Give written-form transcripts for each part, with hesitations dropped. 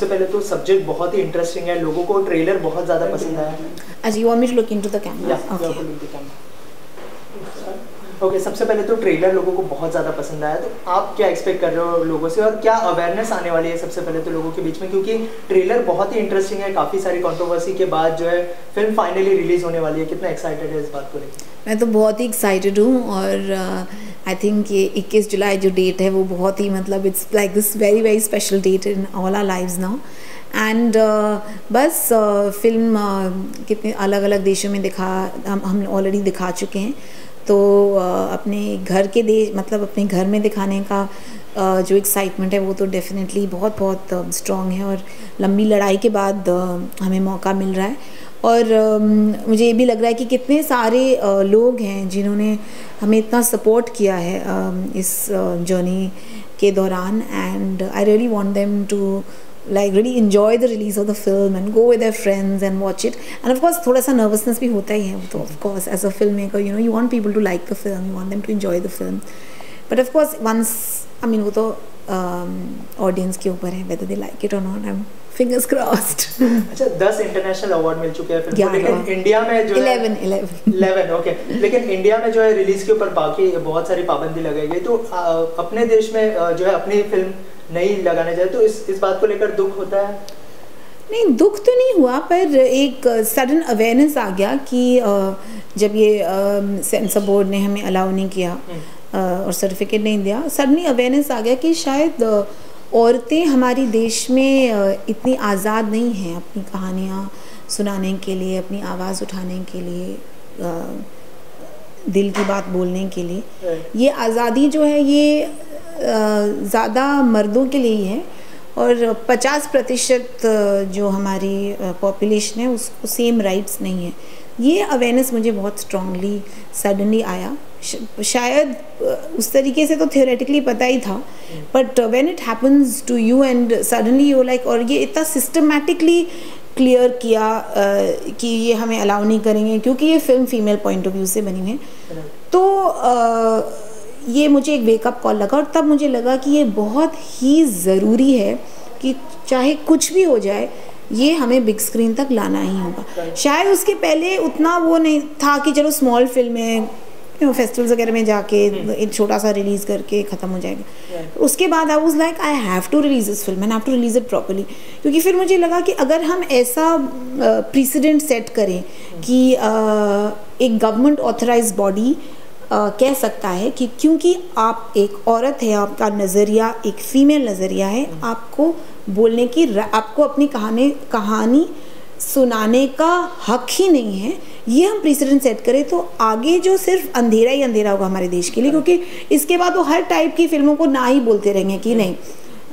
पहले तो सब्जेक्ट बहुत ही इंटरेस्टिंग है, लोगों को ट्रेलर बहुत ज़्यादा पसंद आया। अच्छा, you want me to look into the camera? Okay, सबसे पहले तो ट्रेलर लोगों को बहुत ज़्यादा पसंद आया, तो आप क्या एक्सपेक्ट कर रहे हो लोगों से और क्या अवेयरनेस आने वाली है सबसे पहले तो लोगों के बीच में, क्योंकि ट्रेलर बहुत ही इंटरेस्टिंग है, काफ़ी सारी कंट्रोवर्सी के बाद जो है फिल्म फाइनली रिलीज़ होने वाली है, कितना एक्साइटेड है इस बात को लेकर? मैं तो बहुत ही एक्साइटेड हूँ और आई थिंक ये 21 जुलाई जो डेट है वो बहुत ही मतलब it's like this very very special date in all our lives now. And बस फिल्म कितने अलग अलग देशों में हम ऑलरेडी दिखा चुके हैं, तो अपने घर के देश मतलब अपने घर में दिखाने का जो एक्साइटमेंट है वो तो डेफिनेटली बहुत बहुत स्ट्रॉन्ग है और लंबी लड़ाई के बाद हमें मौका मिल रहा है। और मुझे ये भी लग रहा है कि कितने सारे लोग हैं जिन्होंने हमें इतना सपोर्ट किया है इस जर्नी के दौरान, and I really want them to like really enjoy the release of the film and go with their friends and watch it. And of course थोड़ा सा nervousness भी होता ही है, तो of course as a filmmaker you know you want people to like the film, you want them to enjoy the film, but of course once I mean वो तो audience के ऊपर है whether they like it or not, I'm fingers crossed. अच्छा, 10 international award मिल चुके हैं film को, लेकिन इंडिया में जो 11 ओके, लेकिन इंडिया में जो है रिलीज के ऊपर बाकी बहुत सारी पाबंदी लगाई गई, तो अपने देश में जो है अपनी फिल्म नहीं लगाने जाए, तो इस बात को लेकर दुख होता है? नहीं, दुख तो नहीं हुआ, पर एक सडन अवेयरनेस आ गया कि जब ये सेंसर बोर्ड ने हमें अलाउ नहीं किया और सर्टिफिकेट नहीं दिया, सडनली अवेयरनेस आ गया कि शायद औरतें हमारी देश में इतनी आज़ाद नहीं हैं अपनी कहानियाँ सुनाने के लिए, अपनी आवाज़ उठाने के लिए, दिल की बात बोलने के लिए। ये आज़ादी जो है ये ज़्यादा मर्दों के लिए ही है और 50% जो हमारी पॉपुलेशन है उसको सेम राइट्स नहीं है। ये अवेयरनेस मुझे बहुत स्ट्रांगली सडनली आया, शायद उस तरीके से तो थियोरेटिकली पता ही था, but when it happens to you and suddenly you like, और ये इतना सिस्टमैटिकली क्लियर किया कि ये हमें अलाउ नहीं करेंगे क्योंकि ये film female point of view से बनी है, तो ये मुझे एक वेकअप कॉल लगा और तब मुझे लगा कि ये बहुत ही ज़रूरी है कि चाहे कुछ भी हो जाए ये हमें बिग स्क्रीन तक लाना ही होगा। शायद उसके पहले उतना वो नहीं था कि चलो स्मॉल फिल्में फेस्टिवल्स वगैरह में जाके एक छोटा सा रिलीज़ करके ख़त्म हो जाएगा, उसके बाद I was like I have to release this film and have to release it properly, क्योंकि फिर मुझे लगा कि अगर हम ऐसा प्रेसिडेंट सेट करें कि एक गवर्नमेंट ऑथराइज बॉडी कह सकता है कि क्योंकि आप एक औरत है, आपका नज़रिया एक फ़ीमेल नज़रिया है, आपको बोलने की, आपको अपनी कहानी सुनाने का हक ही नहीं है, ये हम प्रेसिडेंट सेट करें तो आगे जो सिर्फ अंधेरा ही अंधेरा होगा हमारे देश के लिए, क्योंकि इसके बाद वो हर टाइप की फिल्मों को ना ही बोलते रहेंगे कि नहीं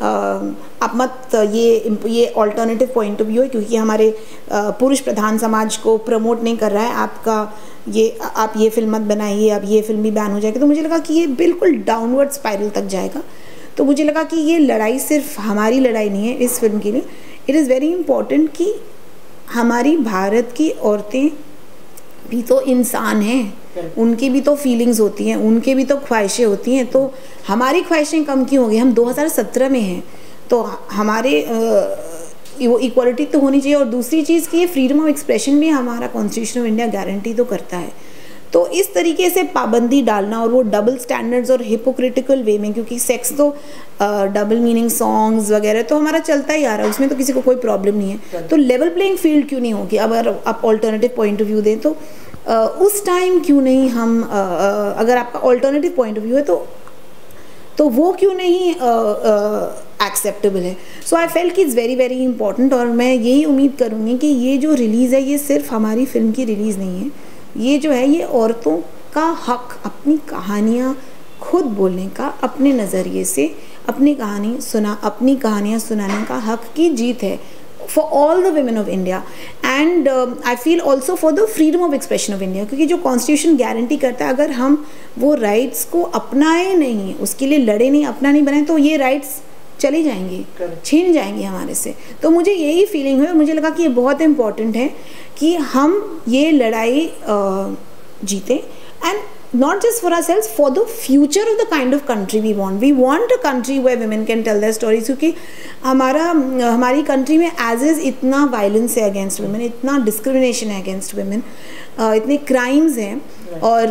आप मत, ये ऑल्टरनेटिव पॉइंट ऑफ व्यू है क्योंकि हमारे पुरुष प्रधान समाज को प्रमोट नहीं कर रहा है, आप ये फिल्म मत बनाइए, अब ये फिल्म भी बैन हो जाएगी। तो मुझे लगा कि ये बिल्कुल डाउनवर्ड स्पाइरल तक जाएगा, तो मुझे लगा कि ये लड़ाई सिर्फ हमारी लड़ाई नहीं है इस फिल्म के लिए, इट इज़ वेरी इम्पॉर्टेंट कि हमारी भारत की औरतें भी तो इंसान हैं, उनकी भी तो फीलिंग्स होती हैं, उनके भी तो ख्वाहिशें होती हैं, तो हमारी ख्वाहिशें कम क्यों होंगी? हम 2017 में हैं, तो हमारे वो इक्वालिटी तो होनी चाहिए। और दूसरी चीज़ कि ये फ्रीडम ऑफ एक्सप्रेशन भी हमारा कॉन्स्टिट्यूशन ऑफ इंडिया गारंटी तो करता है, तो इस तरीके से पाबंदी डालना और वो डबल स्टैंडर्ड्स और हिपोक्रिटिकल वे में, क्योंकि सेक्स तो डबल मीनिंग सॉन्ग्स वगैरह तो हमारा चलता ही आ रहा है, उसमें तो किसी को कोई प्रॉब्लम नहीं है, तो लेवल प्लेइंग फील्ड क्यों नहीं होगी? अगर आप ऑल्टरनेटिव पॉइंट ऑफ व्यू दें तो उस टाइम क्यों नहीं हम अगर आपका ऑल्टरनेटिव पॉइंट ऑफ व्यू है तो वो क्यों नहीं एक्सेप्टेबल है? सो आई फेल्ट कि इट्स वेरी वेरी इंपॉर्टेंट, और मैं यही उम्मीद करूँगी कि ये जो रिलीज़ है ये सिर्फ हमारी फिल्म की रिलीज़ नहीं है, ये जो है ये औरतों का हक अपनी कहानियाँ खुद बोलने का, अपने नज़रिए से अपनी कहानियाँ सुनाने का हक की जीत है for all the women of India, and I feel also for the freedom of expression of India, क्योंकि जो कॉन्स्टिट्यूशन गारंटी करता है अगर हम वो राइट्स को अपनाए नहीं, उसके लिए लड़े नहीं, अपना नहीं बनाए, तो ये राइट्स चली जाएंगी, छीन जाएंगी हमारे से। तो मुझे यही फीलिंग हुई, मुझे लगा कि ये बहुत इम्पॉर्टेंट है कि हम ये लड़ाई जीतें, and not just for ourselves, for the future of the kind of country we want. We want a country where women can tell their stories, क्योंकि हमारी country में as is इतना violence है against women, इतना discrimination है against women, इतने crimes हैं और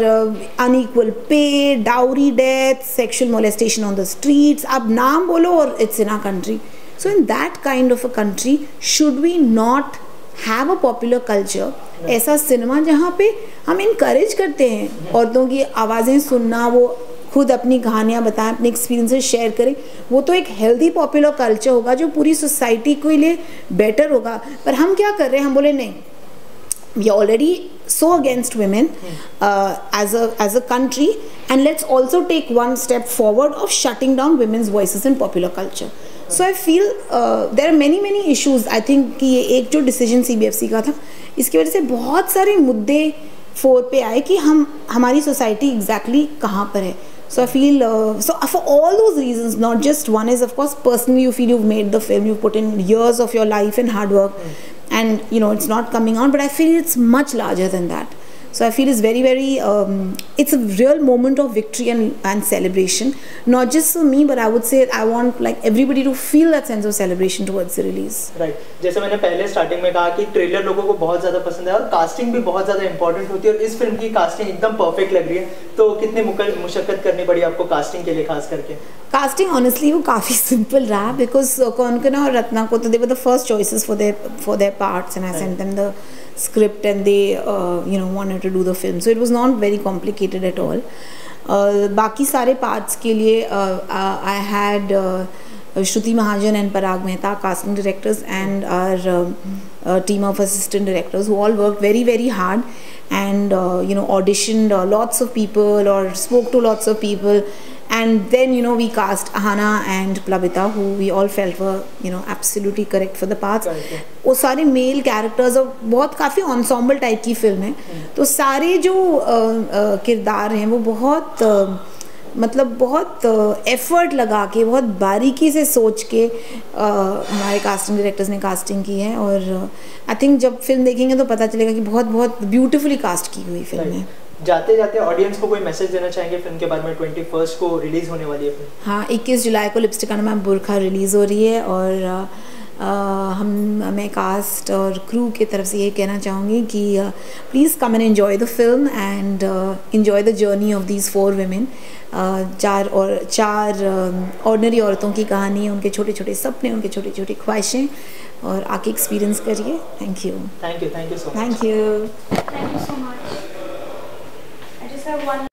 unequal pay, dowry death, sexual molestation on the streets, आप नाम बोलो और it's in our country. So in that kind of a country, should we not have a popular culture, ऐसा cinema जहाँ पे हम इनकरेज करते हैं औरतों की आवाज़ें सुनना, वो खुद अपनी कहानियाँ बताएं, अपने एक्सपीरियंसेस शेयर करें, वो तो एक हेल्दी पॉपुलर कल्चर होगा जो पूरी सोसाइटी के लिए बेटर होगा. पर हम क्या कर रहे हैं, हम बोले नहीं, we are already so against women as a country, and let's also take one step forward of shutting down women's voices in popular culture. So I feel there are many issues. I think कि ये एक जो decision CBFC का था, इसकी वजह से बहुत सारे मुद्दे फोर पे आए कि हमारी सोसाइटी एग्जैक्टली कहाँ पर है. So I feel so for all those reasons, not just one is of course personally you feel you've made the film, you've put in years of your life and hard work, and you know it's not coming out, but I feel it's much larger than that. So I feel it's very it's a real moment of victory and celebration, not just for me, but I would say I want like everybody to feel that sense of celebration towards the release. Right. जैसे मैंने पहले starting में कहा कि trailer लोगों को बहुत ज़्यादा पसंद है और कास्टिंग भी बहुत ज़्यादा इंपॉर्टेंट होती है, और इस फिल्म की कास्टिंग एकदम परफेक्ट लग रही है. तो कितने मुशक्कत करनी पड़ी आपको कास्टिंग के लिए खास करके? कास्टिंग ऑनेस्टली वो काफ़ी सिंपल रहा, बिकॉज कौनकना और रत्ना को तो they were the first choices for their parts, and I sent them the script and they wanted to do the film, so it was not very complicated at all. बाकी सारे parts के लिए I had Shruti Mahajan and Parag Mehta, casting directors, and our team of assistant directors who all worked very hard and auditioned lots of people or spoke to lots of people, and then we cast Ahana and Plavita, who we all felt were absolutely correct for the parts. वो सारे male characters और बहुत काफ़ी ensemble type की film है, तो सारे जो किरदार हैं वो बहुत मतलब बहुत एफर्ट लगा के, बहुत बारीकी से सोच के हमारे कास्टिंग डायरेक्टर्स ने कास्टिंग की है, और आई थिंक जब फिल्म देखेंगे तो पता चलेगा कि बहुत ब्यूटीफुली कास्ट की हुई फिल्म है. जाते जाते ऑडियंस को कोई मैसेज देना चाहेंगे फिल्म के बारे में? 21 को रिलीज़ होने वाली है फिल्म. हाँ, 21 जुलाई को लिपस्टिक का नाम बुरखा रिलीज़ हो रही है, और मैं कास्ट और क्रू की तरफ से ये कहना चाहूँगी कि please come and enjoy the film and enjoy the journey of these 4 women. चार ऑर्डिनरी औरतों की कहानी, उनके छोटे छोटे सपने, उनके छोटी छोटी ख्वाहिशें, और आके एक्सपीरियंस करिए. Thank you so much. I just have one